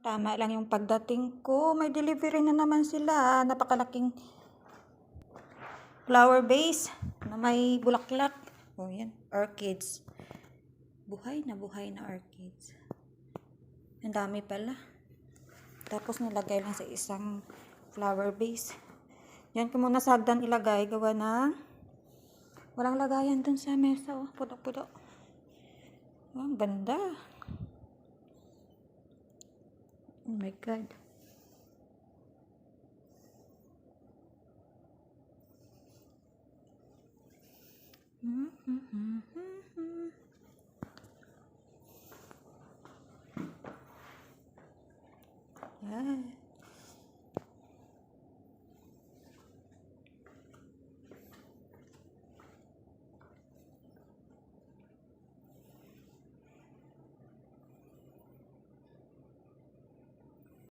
Tama lang yung pagdating ko. May delivery na naman sila. Napakalaking flower vase na may bulaklak. Oh, yan. Orchids. Buhay na orchids. Ang dami pala. Tapos nilagay lang sa isang flower vase. Yan ko muna sa hagdan ilagay. Gawa na walang lagayan dun sa mesa. Oh, pudo-pudo. Oh, ang ganda. Oh my God. Yeah.